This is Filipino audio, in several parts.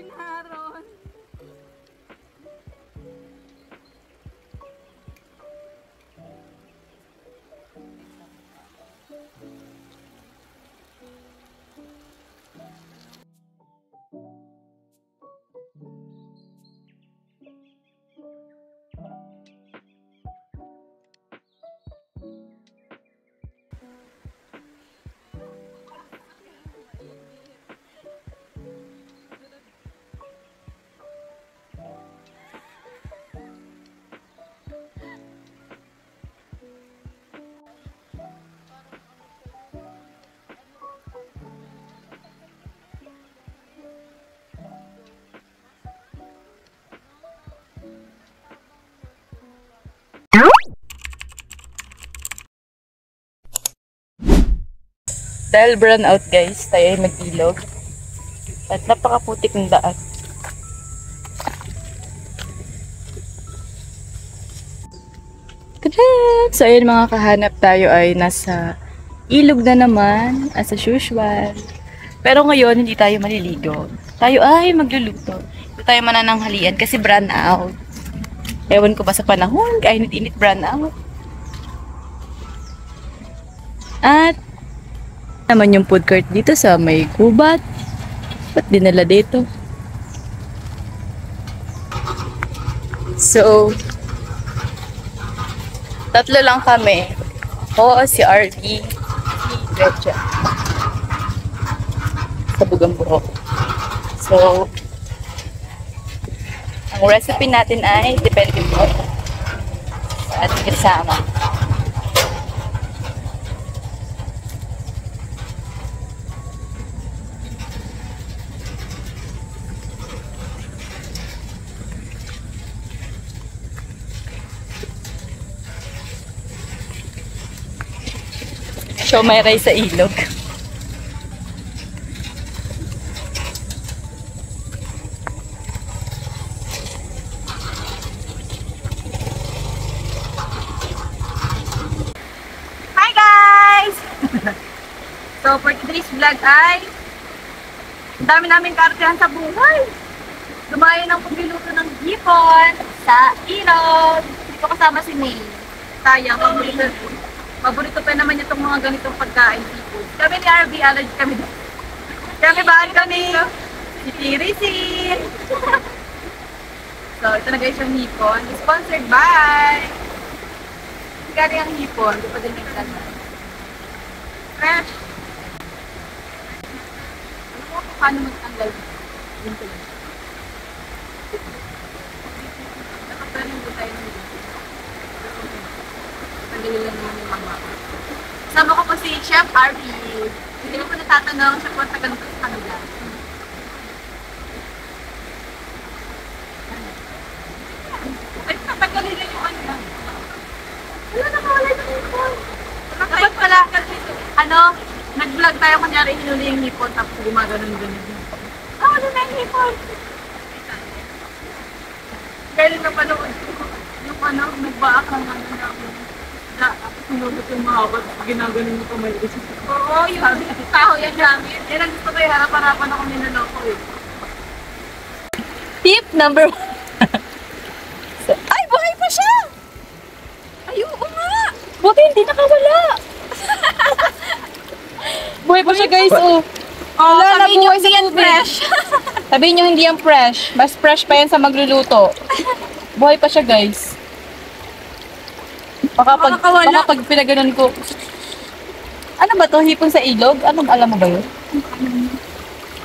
Sinaron. Dahil brown out guys, tayo ay mag-ilog. At napakaputik ng daan. Tada! So ayun mga kahanap, tayo ay nasa ilog na naman as usual. Pero ngayon hindi tayo maliligo. Tayo ay magluluto. Hindi tayo manananghalian kasi brown out. Ewan ko ba sa panahon, kaya init-init brown out. At naman yung food court dito sa may gubat. Ba't dinala dito? So, tatlo lang kami. Ako, si RV, si Gretchen. Sa Bugamburok. So, ang recipe natin ay depende po sa ating kasama. So, may rice sa ilog. Hi guys! So, for today's vlog ay ang dami namin kaartihan sa buhay. Dumayo ng pagluluto ng hipon sa ilog. Hindi ko kasama si May. Sayang, paborito pa naman itong mga ganitong pagkain seafood. Kami ni RV, allergy kami doon. Kami ba kami? Si Tirisin. So, ito na guys yung hipon. Sponsored by... Kaya yung hipon. Di pa din nagtanda. Fresh. Ano mo kung paano magtanggal yung tuloy? Nakapalanin ko tayo ng dito. Tanggalin lang naman yung mga. Kasama ko po si Chef RV. Hindi ko natatanong siya kung tagal ko sa kanila. Ay, tatagalin na yung ano. Wala na mawala yung hipon. Dapat pala kasi, nag-vlog tayo kunyari hinuli yung hipon tapos gumaganon-ganon. Wala na yung hipon. Kaya na panood ko. Yung nagbaak ng tapos sinulot yung mahawat, ginaganon mo kamay ko. Oo, yung tao yan namin. Yan ang gusto ko yung harap-harapan ako ninaloko eh. Tip number 1. Ay, buhay pa siya! Ay, oo nga! Buti hindi nakawala! Buhay pa siya guys, oh. Oh, sabihin nyo hindi yan fresh. Sabihin nyo hindi yan fresh. Mas fresh pa yan sa magluluto. Buhay pa siya guys. Baka pag pinaganon ko. Ano ba to? Hipon sa ilog? Alam mo ba yun?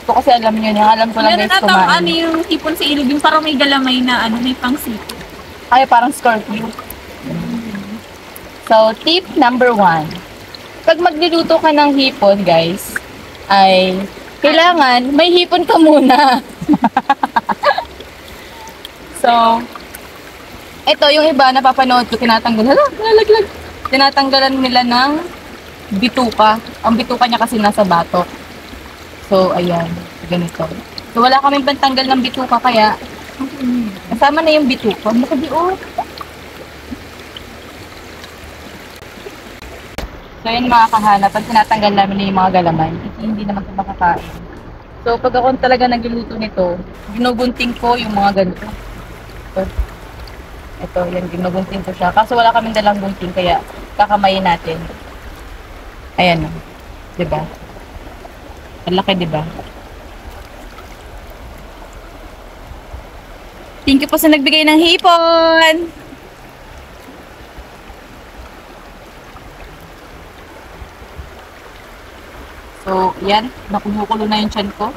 Ito kasi alam nyo yun. Alam ko lang guys kumain. Ano yung hipon sa ilog? Yung parang may galamay na may pang sipon. Ay, parang scorpion. So, tip number 1. Pag magluluto ka ng hipon, guys, ay kailangan may hipon ka muna. So, ito, yung iba, napapanood ko, nalaglag. Tinatanggalan nila ng bituka. Ang bituka niya kasi nasa batok. So, ayan. Ganito. So, wala kaming pantanggal ng bituka, kaya kasama na yung bituka. Nakadiot. So, yun mga kahanap. Pag tinatanggal namin yung mga galamay, hindi naman ito makakain. So, pag ako talaga nagluluto nito, ginugunting ko yung mga ganito. Ito, yan, ginugunting ko siya. Kaso wala kaming dalang gunting, kaya kakamayin natin. Ayan o. Diba? Ang laki, diba? Thank you po sa nagbigay ng hipon! So, yan. Nakumukulo na yung tiyan ko.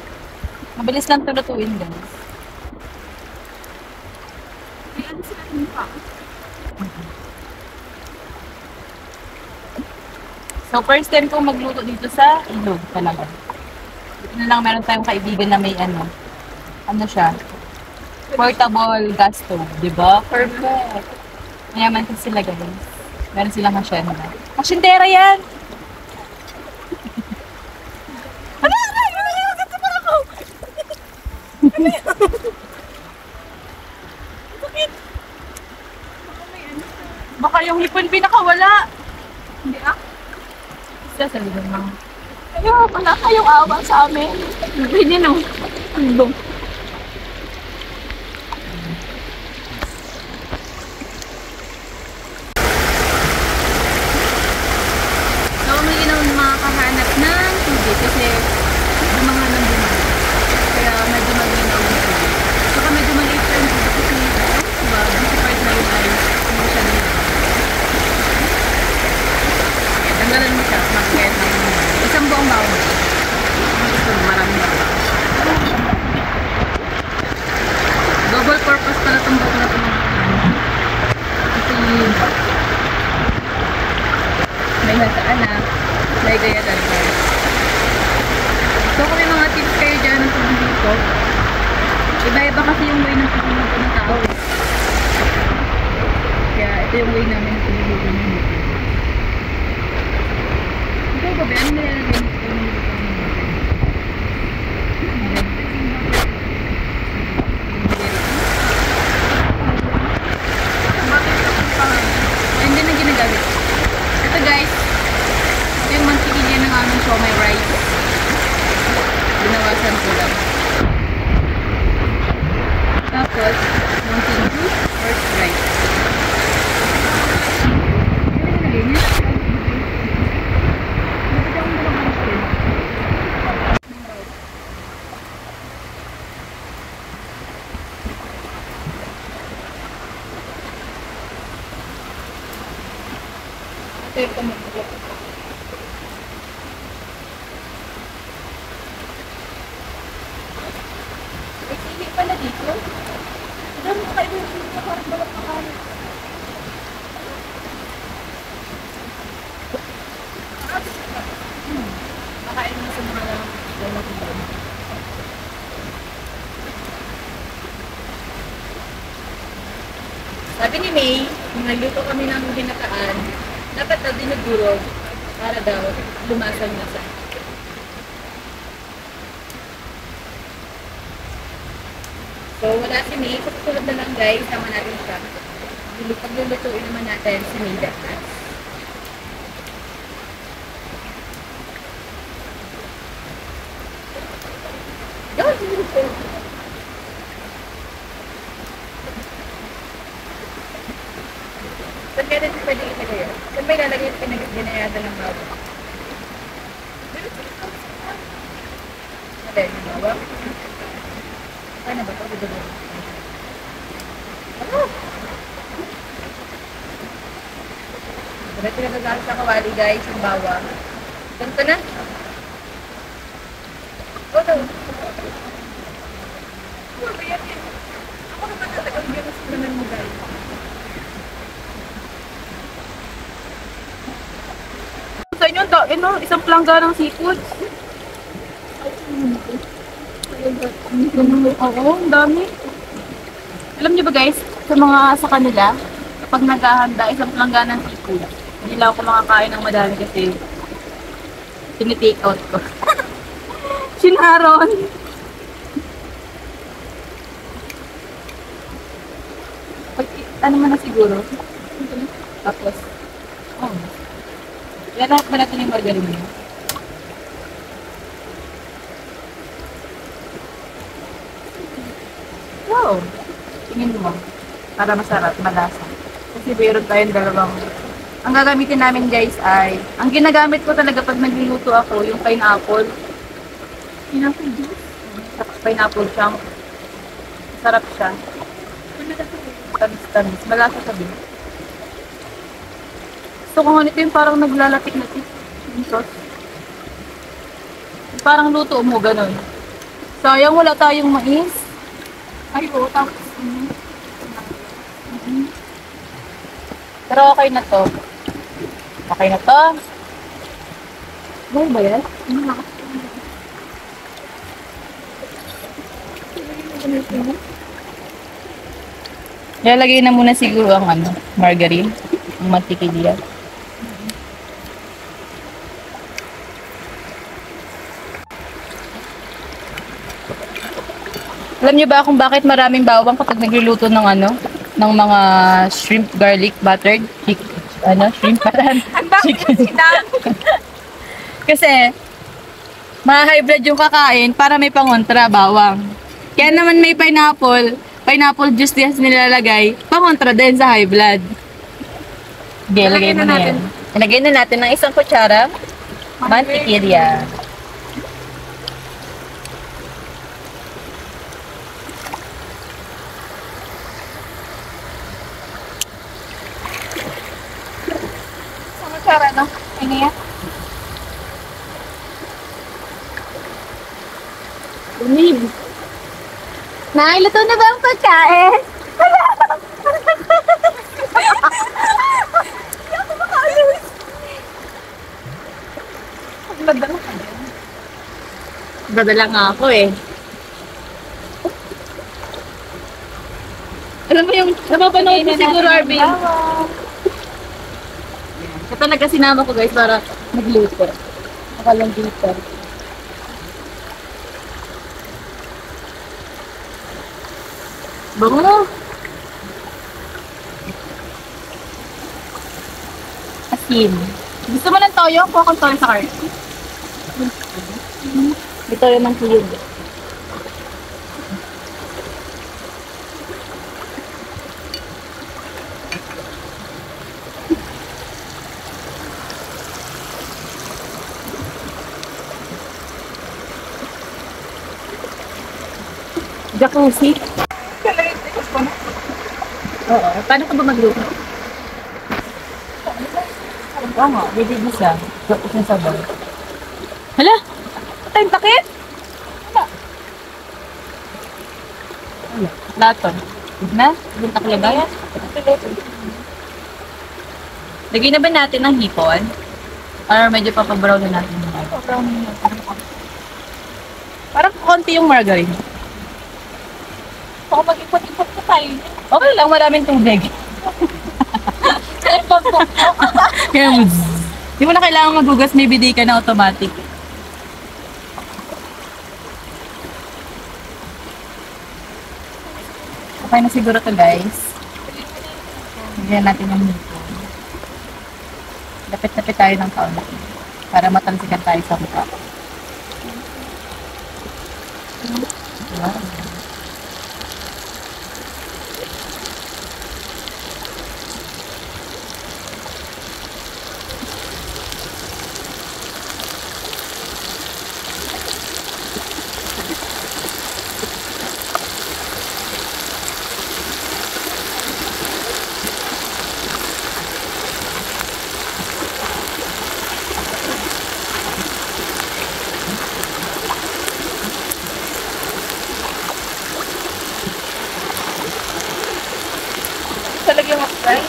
Mabilis lang ito lutuin, guys. So, first time kong magluto dito sa ilog talaga. Dito na lang meron tayong kaibigan na may ano siya, portable gas stove, di ba? Perfect. Mayaman kasi sila, guys. Meron silang hasyenda. Hasyendera yan! Baka yung hipon pinakawala. Hindi ah. Isa sa libang mga. Ayaw, wala kayong awa sa amin. Hindi no. Andong. So, may ginawa makakahanap ng tubig kasi mga nang bumahan. Kaya medyo maginaw yung tubig. Saka medyo maliit pa yung tubig kasi diba, yung part na yun ay hindi siya din. Tanggalan mo siya, makikita na yun. Isang buong bawang. Ito, maraming bawang. Double purpose pala itong bawang na ito mga kasi may hasaan na, may gaya dalawa. So kung may mga tips kayo dyan ng pagluluto, iba-iba kasi yung way ng pagluluto ng tao. Kaya ito yung way namin ng pagluluto ng dito. Ikaw ba ba? Ano nilalagay mo sa pagluluto ng dito? Hindi na ginagamit. Ito guys, ito yung mantikilya ng aming siomai rice. Binawasan ko lang. Tapos, mountain dew or rice. Ano yung nalagay niya? Dapat akong dalawang skin. Ito yung pamagkakot. Hindi pala dito. Dami ka kayo dito sa parang balak na kayo. Makain mo sa mga lalaki doon. Sabi ni May, nung nagluto kami ng binakaan, dapat daw dinudurog para daw lumasan na sa. So, wala si May. Sa susunod na lang guys, sama natin siya. Paglulutuin naman natin si May dapat. Go! Saan kaya natin pwede ilagay yan? Saan ba ilalagay yung pinag-ginayada ng bawa? Ano yung bawa? Ano ba ito? Ano? Diba pinagagamit sa kawali guys, yung bawang. Ganito na. Oh no. Ano ba yan? Ako naman talagang ganas naman mo guys. Sa inyo, isang plangga ng seafood. Oo, ang dami. Alam niyo ba guys, sa kanila, kapag naghahanda isang plangga ng seafood, hindi lang ako makakain ng madami kasi tinitake out ko. Sinaron! Ano man na siguro. Tapos, oh. Lahat ba natin yung margarine niya? ito. Tingin mo. Para masarap, malasa. Kasi meron tayong dalawang. Ang gagamitin namin guys ay, ang ginagamit ko talaga pag nagluluto ako, yung pineapple. Pineapple juice? Tapos pineapple chunk. Sarap siya. Tamis-tamis. Malasa sabi. So kung ano ito yung parang naglalatik-latik yung sauce. Parang luto mo, ganun. Sayang wala tayong mais. Ay, oo, tapos. Pero okay na to. Okay na to. Ano ba yan? Lalagay na muna siguro ang margarine, ang mantikilya. Alam niyo ba kung bakit maraming bawang kapag nagluluto ng ng mga shrimp garlic buttered shrimp parang chicken. Kasi ma-high blood yung kakain para may pangontra bawang. Kaya naman may pineapple juice din nilalagay, pangontra din sa high blood. Okay, lagay mo na yan. Ilagay na natin ng isang kutsara mantikilya. Kutsara, no? Ano yan? Umib. Luto na ba ang pagkain? Hindi ako makaalis. Dadala ka din. Dadala nga ako eh. Alam mo yung napapanood mo siguro, Arvin? Ito talaga sinama ko guys para magluto. Nakalang dito. Bango! Asin. Gusto mo ng toyo? Kuha kong toyo sa cart. May toyo ng kiyog. Jacuzzi. Oo. Paano ka ba magluto? Oo nga, bibig siya. Tapos yung sabaw. Hala! Patay yung takip? Hala. Lato. Na? Yung taklabay? Lagyan na ba natin ng hipon? Or medyo papabrown na natin? Papabrown na natin. Parang konti yung margarine. Baka mag-ipot-ipot ko tayo. Okay lang, maraming tubig. Kaya mo, di mo na kailangan maghugas, may bidet ka na automatic. Okay na siguro to guys. Bigyan natin yung hito. Lapit-lapit tayo ng kaunti para matalsikan tayo sa mukha. Wow. Talaga yung right?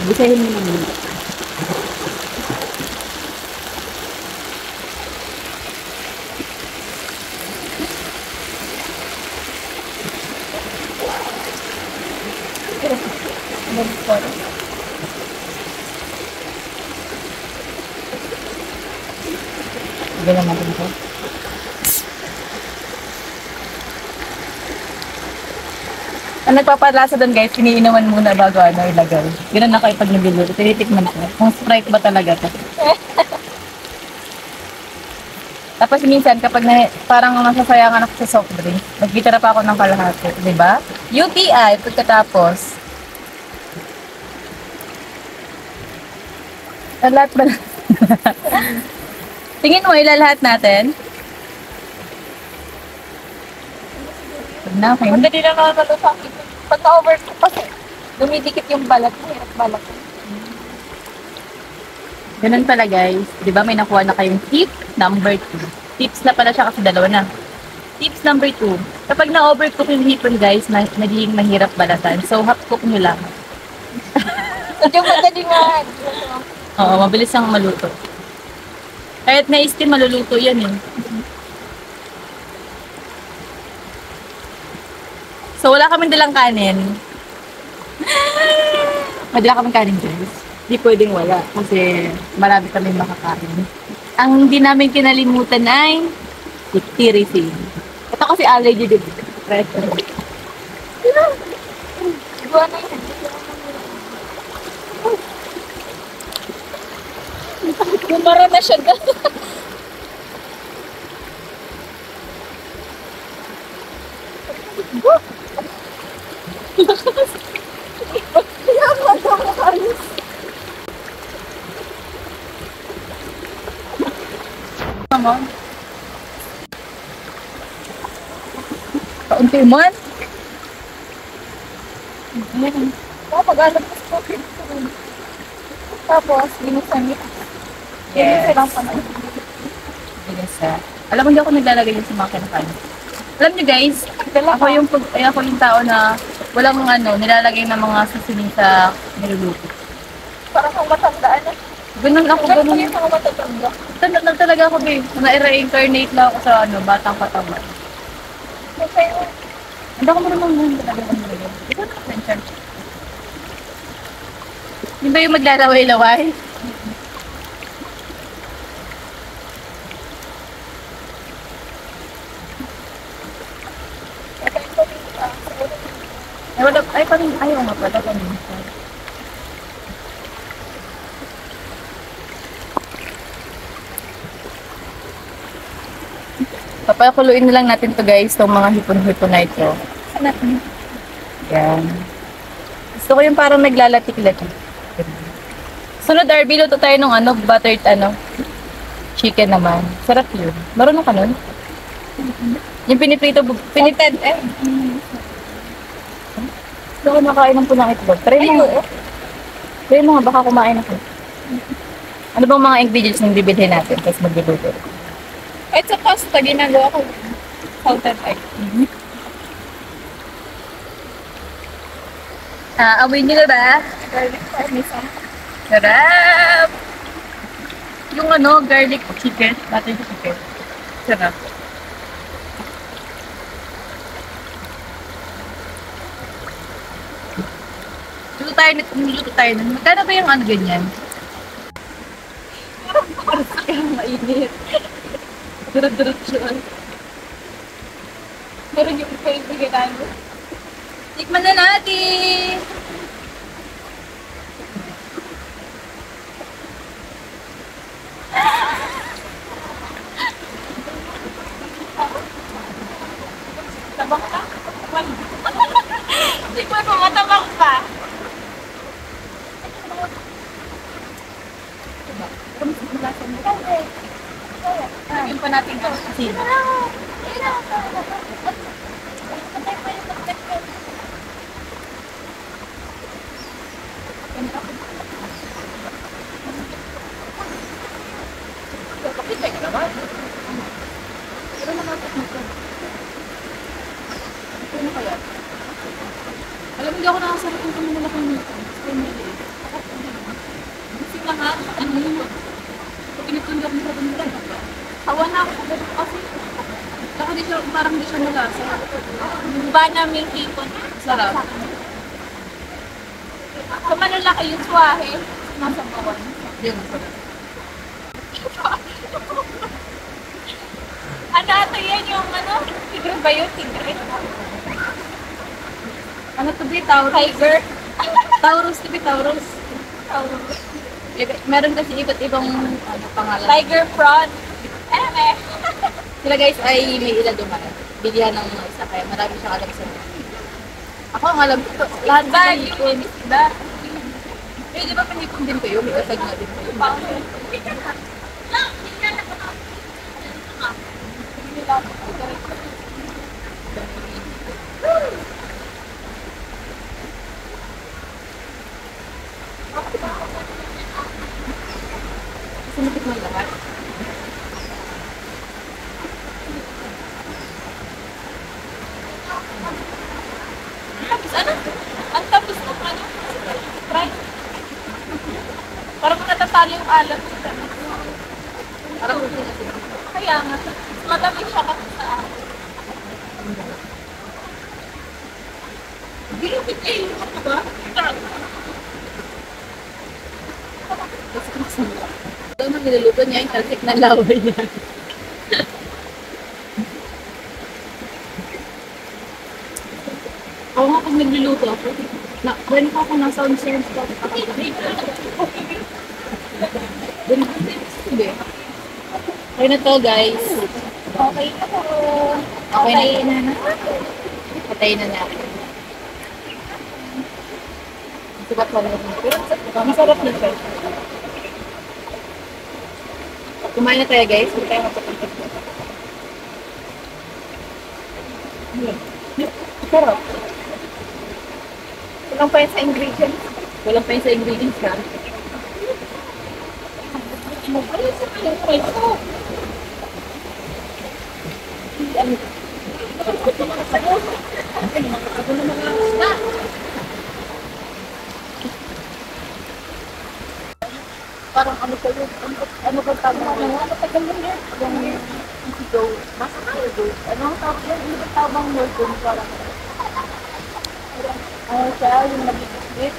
Bisahin mo naman. Ganyan natin ito. Ang nagpapalasa doon guys, kiniinuman muna bago ilagay. Ganun na kayo pag nagluto. Tinitikman ko. Kung Sprite ba talaga to. Tapos minsan kapag parang masasayangan ako sa soft drink, nagtitira pa ako ng kalahati, di ba? UTI pagkatapos. Lahat ba? Tingin mo ilalahat natin? Na, okay. Madali lang naman malusang ito. Pagka-overcook kasi, dumidikit yung balat. Mahirap balat. Ganun pala guys. Di ba may nakuha na kayong tip number 2. Tips na pala siya kasi dalawa na. Tips number 2. Kapag na-overcook yung hipon guys, nagiging mahirap balatan. So, half cook nyo lang. Medyo madali nga. Oo, mabilis ang maluto. Kahit na-steam, maluluto yan eh. So, wala kaming dalang kanin. Wala kaming kanin guys. Hindi pwedeng wala kasi marami kami makakain. Ang hindi namin kinalimutan ay tirifin. Ito kasi allergy din. Gawa na yun. Bumara na siya doon. Mama. Kaunti man. Pag-alap ko sa coffee. Tapos, ginusan niya. Ginusan lang pa na. Yes, alam mo, hindi ako naglalagay yun sa mga kinakain. Alam niyo guys, ako yung tao na walang nilalagay ng mga seasoning sa niluluto. Parang kung matandaan na. Ganun ako, Ganun ganun. yung mga matatanda. Tanda talaga ako, babe. Na-reincarnate lang ako sa batang katawan. Okay. Hindi ako marunong nun talaga kung nilagay. Ikaw na ka-friendship. Hindi ba yung maglalaway-laway? Ay, parang ayaw nga pala kanina. Papakuluin na lang natin to guys, itong mga hipon-hipon na ito. Yan. Gusto ko yung parang naglalatik-latik. Sunod, Arby, luto tayo ng buttered chicken naman. Sarap yun. Marunong ka nun? Yung piniprito, Pinited eh. Gusto ko nakain ng punang itlog. Try mo. Try mo nga, baka kumain ako. Ano bang mga ingredients na bibilhin natin? Tapos magluluto. Kahit sa pasta, ginagawa ko. Salted egg. Amoy nyo na ba? Garlic parmesan. Sarap! Yung garlic chicken, buttered chicken. Sarap. Luto tayo nun. Magkano ba yung ganyan? Kaya mainit. Durut-durut siya. Meron yung paibigay tayo. Tikman na natin! Tabang ka? Hindi ko pa matabang pa. Yung pa natin asin. Alam mo, hindi ako nakasarap yung kami nila kang nito. Kasi na nga, pag pinatundok mo sa banda, Hawa na ako sa ganun kasi. baka parang di siya malasa. Ba namin hipon. Sarap. Sa malalaki yung swahe, nasa bawang. Yun, sarap. Ano ito yan yung tigre ba yun? Tigre? Ano to be? Taurus? Tiger? Taurus to be Taurus. Taurus. Meron kasi iba't ibang pangalan. Tiger prawn. Eh. Sila guys ay may ila dumaan. Bilihan ng mga isa kaya marami siyang alam sa mga. Ako ang alam ko, lahat ba yung diba? Eh, di ba panipon din kayo? May kasag na din kayo. Sumipit mo lahat. Tapos ano? Ang tapos mo ano? Try. Parang natatalo yung alat. Parang kaya nga. Madami siya kasi sa akin. Ginupit kayo. Ano ba? Ito nang niluluto niya yung talsik na laway niya. Oo nga, pag nagluluto ako, when ako nasa on-service ko, okay na to, guys. Okay na po. Okay na. Patay na natin. Sukat pa rin. Pero masarap na siya. Kumain na tayo, guys. Hindi tayo magpapunta. Sarap. Walang pa yun sa ingredients. Walang pa yun sa ingredients, ha? Parang ano pa yun? Ano ba tawag mo? Ano pa yun? Yung go. Basta ka go. Ano ang tawag yun? Ano ba tawag ang word doon? Parang ano siya? Yung nag-i-split.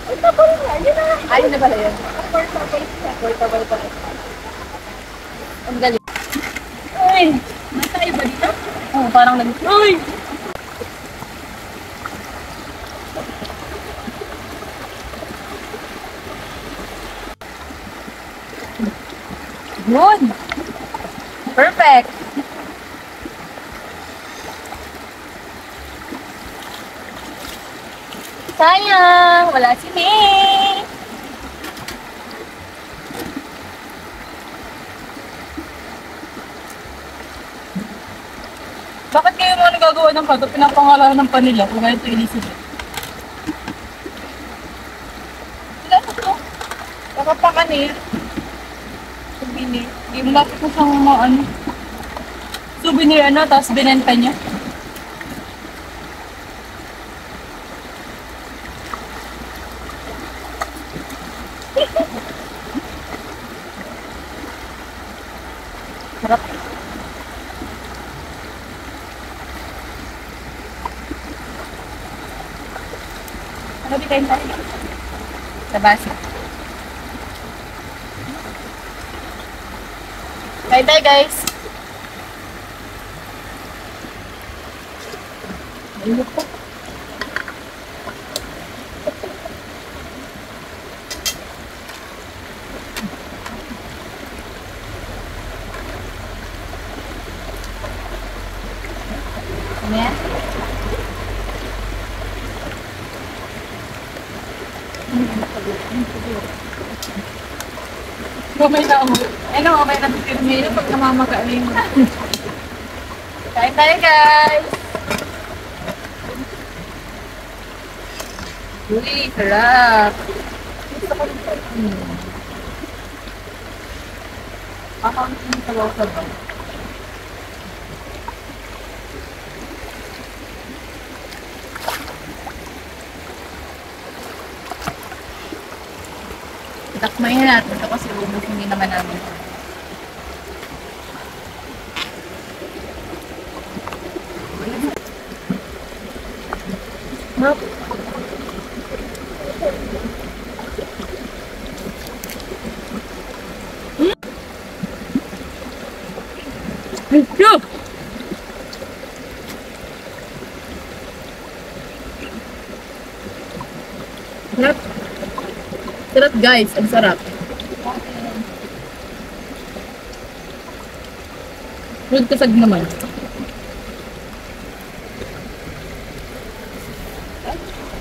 Ay, tapa rin nga. Yun na. Ay, na pala yun. Portable siya. Portable pala. Ang galing. Ay! Masaya ba dito? Oo, parang Uy! Good! Perfect! Sayang! Wala si May! Bakit kayo mga nagagawa ng pato? Pinapangalanan ng panila kung ganito inisipin. Wala na to. Kakapakan eh. Souvenir. Yung bakit mo siyang mga ano. Souvenir ano, tapos binenta niya. Sarap. Ano di kayo tayo? Sa base. Kain tayo, guys. Ayun po. Ano yan? Kumay na ako. Ano, okay na titirmi na pag namamakain. Kain tayo, guys! Uy, sarap! Akaunting sabaw-sabaw. Takmayin natin ito kasi ubus hindi naman namin. Nope. Sarap. Sarap, guys. Ang sarap. Fruit kasag naman.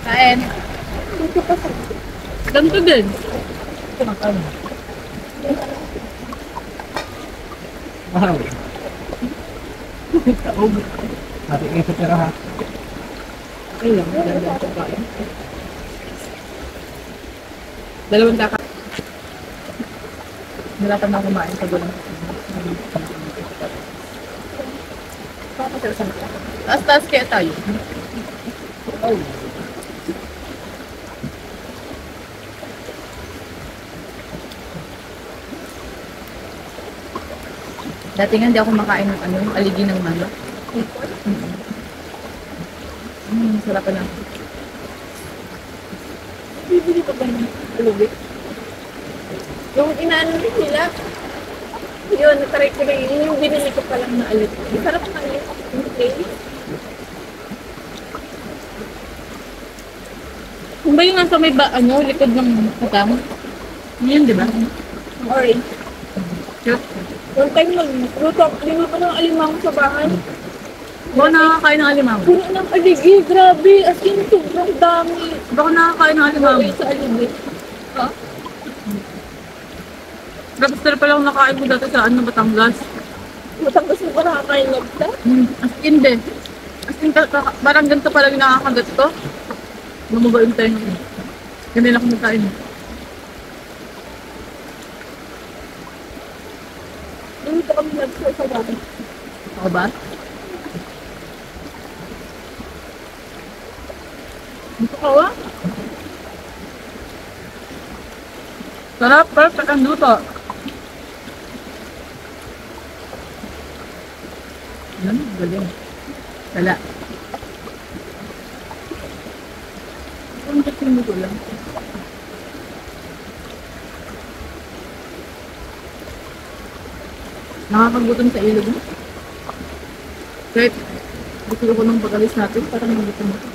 Kain. Ganito din. Ano? Wow. Taog. Mati kayo sa pera ha. Ayun, ganda ito pa. Dalawang daka. Nalapan na kumain sa gulang. Taas-taas kaya tayo. Oh. Dati nga hindi ako makain ng ano, aligi ng manok. Sarap pa lang. Bibili ko ba ng alubik? Yung inaano nila, yun, natry ko rin. Yun yung binili ko palang na alubik. Sarap na alubik. Okay. Kung ba yung nasa may ano, likod ng katang? Yun, di ba? Orange. Cute. One time nagluto, linuto ng alimang sa bahay. Baka nakakain ng alimango. Puno ng aligi, grabe. As in, sobrang dami. Baka nakakain ng alimango. Sa aligi. Ha? Tapos tara palang nakain mo dati sa ano, Batangas. Matanggas mo ba nakakain lagta? As in din. As in, parang ganito pala yung nakakagat ko. Lumaba yung tayo natin. Ganun lang kumakain. Dito kami nag-share sa bahay. Ako ba? Gusto ka ba? Sarap, perfect ang luto. Galing. Wala. Ang kasing mo ko lang. Nakakagutom sa ilog mo. Kahit gusto ko nung pag-alis natin, parang nagutom ako.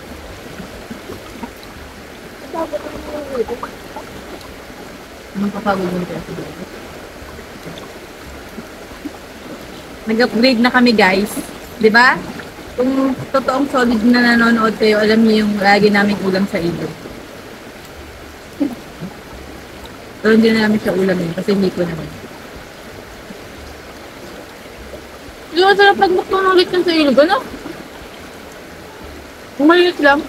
Anong kapagod mo kaya siguro? Nag-upgrade na kami guys. Di ba? Kung totoong solid na nanonood kayo, alam niyo yung lagi naming ulam sa ilog. Pero hindi na namin siya ulam yun kasi hindi ko naman. Yung masarap nagmukbang ng lechon sa ilog, ano? Kung maliit lang.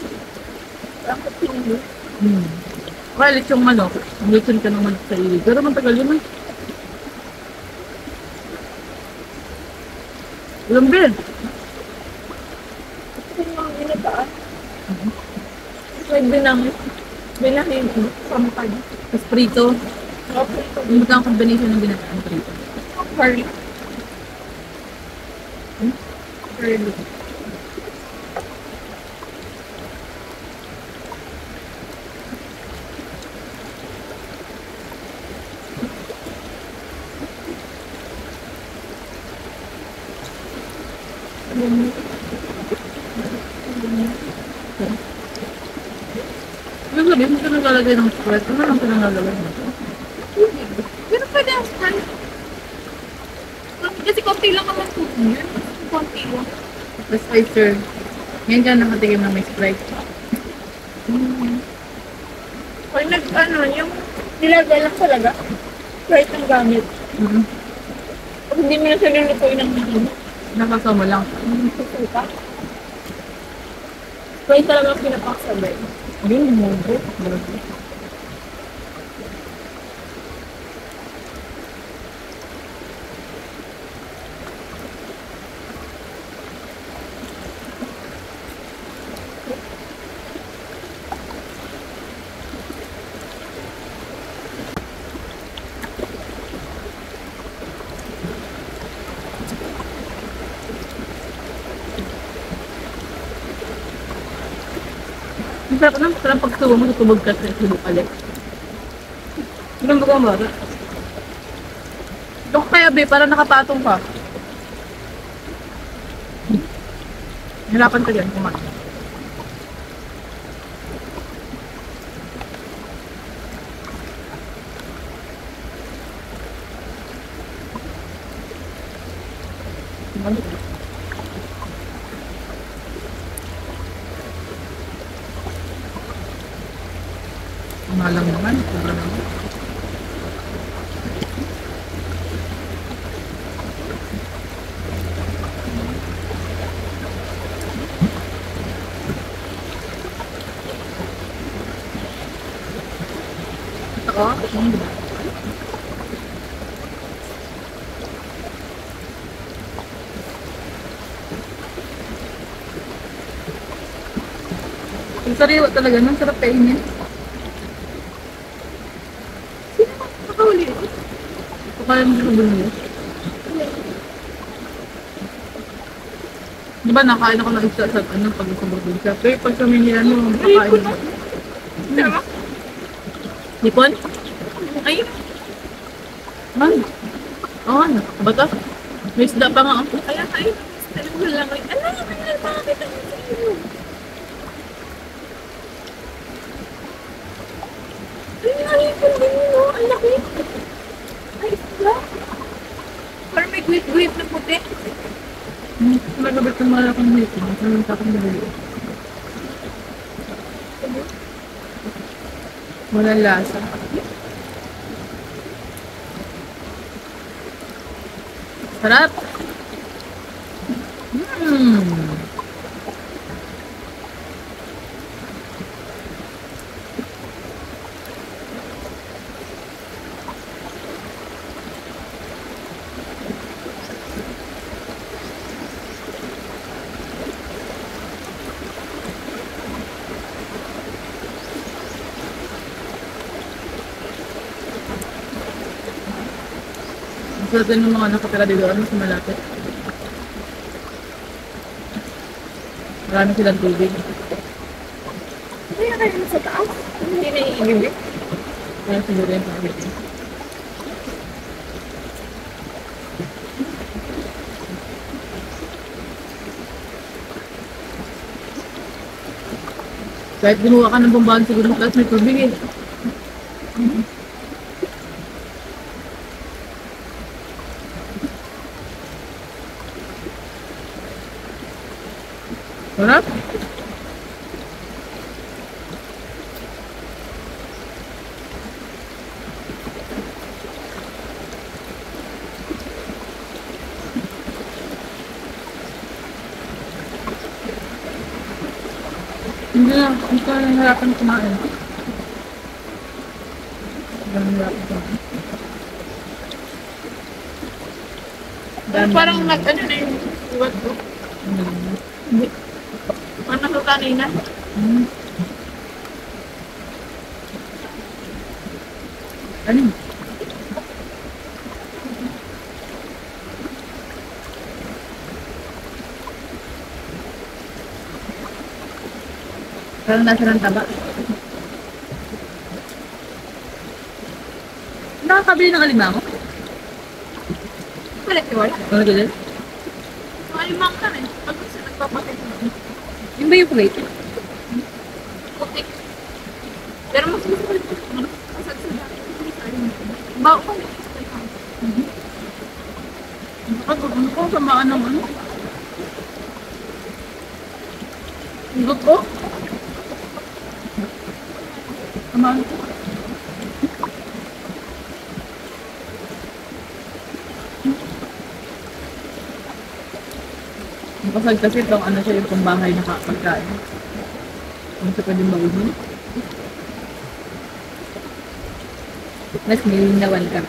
Kaya lechong manok, lechon ka naman sa ilog. Pero matagal yun, Ulam din. Ito yung mga ginataan. Pwede namin. Binahin mo. Sampag. Tapos prito. Okay. Yung magkang combination ng binataan prito. Curly. Curly. Ano sabi mo ka naglalagay ng Sprite? Ano lang ka naglalagay mo? Pero pwede ang Sprite. Kasi konti lang naman po yun. Konti lang. Tapos Spicer. Ngayon ka nakatikim na may Sprite. Pag ano, yung nilagay lang talaga. Sprite ang gamit. Pag hindi mo na siya lulutuin ng mahina. Nakasama lang. Susuka. Sprite talaga ang pinapaksabay. Yun, mo. Ang sarap naman, parang pagsubo mo, tutubog ka sa subok ulit. Ganun ba ka ba? Dok kaya be, parang nakapatong ka. Hirapan ka dyan, kumain. Malang naman. Sobra naman. Ito, Yung sariwa talaga, nang sarap kainin. nakahuli. Ito kaya mo sa bunyo. Di ba nakain ako ng isda sa ano, pag sa probinsya. Pero pag sa Manila, no, nakain ako. Tama? Lipon? Ay, Man. Oo, ano? Bata? May isda pa nga. Oh. kaya kayo. Talagang wala ko. Ala, may makakita mo sa iyo. Ay, ang laki. Ay, isda. Parang may guhit-guhit na puti. Nagabit ng mga akong hito. Nagabit akong nabili. Walang lasa. Sarap! Sarap din ng mga nakatira dito ano sa malapit. Marami silang tubig. Ay, nakain mo sa taas. Hindi na iibig. Kaya siguro yung tubig. Kahit binuha ka ng bumbahan siguro sa taas may tubig eh. Sarap? Hindi ka nahirapan kumain. Hindi ka nahirapan kumain. Parang nag-ano na yung iwat ko. Hindi. Parang nasa kanina. Ano? Parang nasa ng taba. Nakakabili ng alimango? Wala si Wal. Ano gano'n? Malimang ka rin. Pag gusto nagpapakit mo. Yung ba yung plate? Puti. Pero mas gusto ko ito. Masag sa dati. Bao ko. Ano ko? Samaan ng ano? Igot ko? Samaan ko. Kapag kasi itong ano siya yung pambahay na pagkain. Ano siya pwedeng bawihin? Mas nilinawan ka.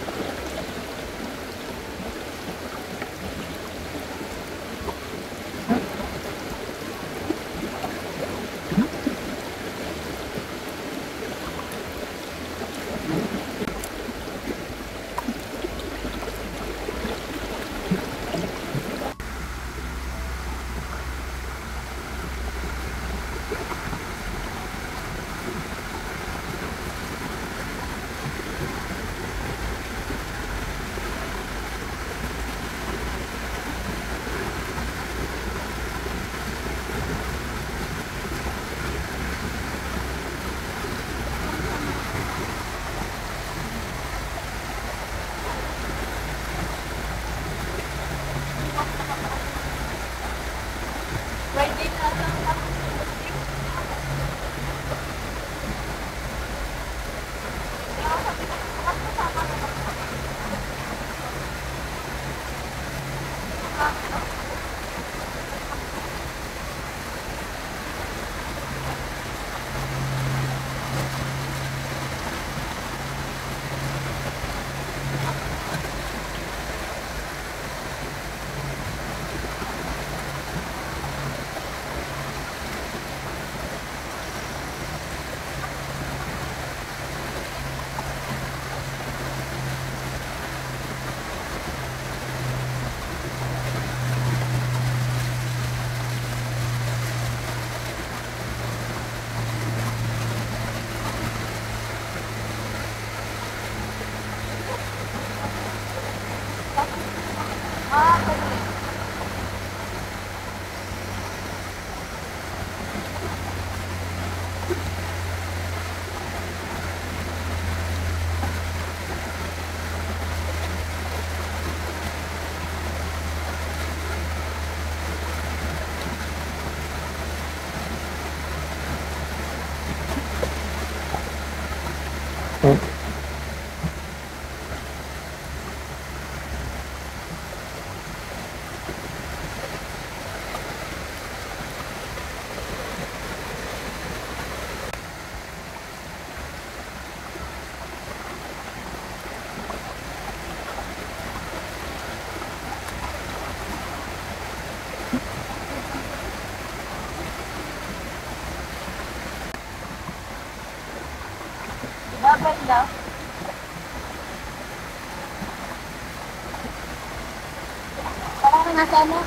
Ganda. Parang nasa ano?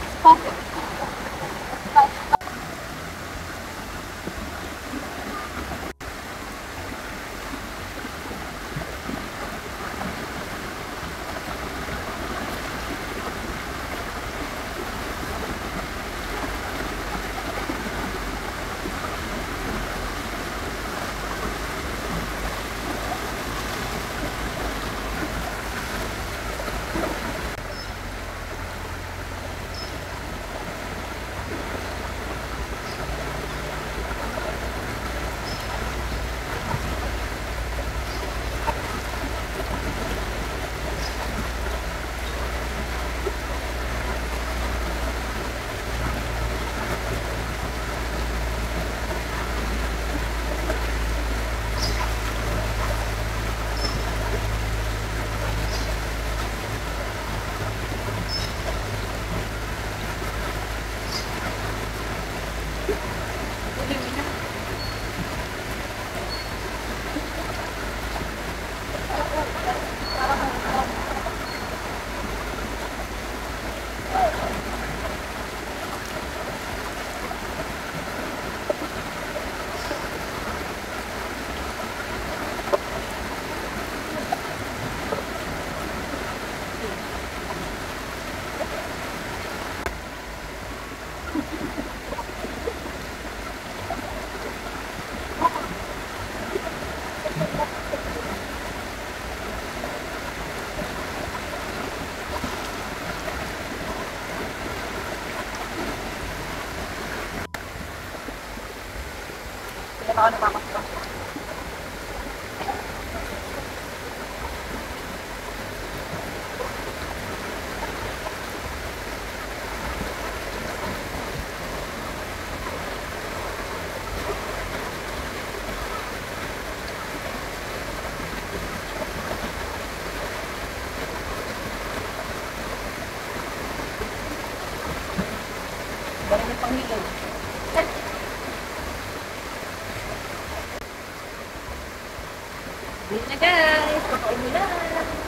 Ako napapasok. Balik yung panghilaw. Dito na guys, papaulan.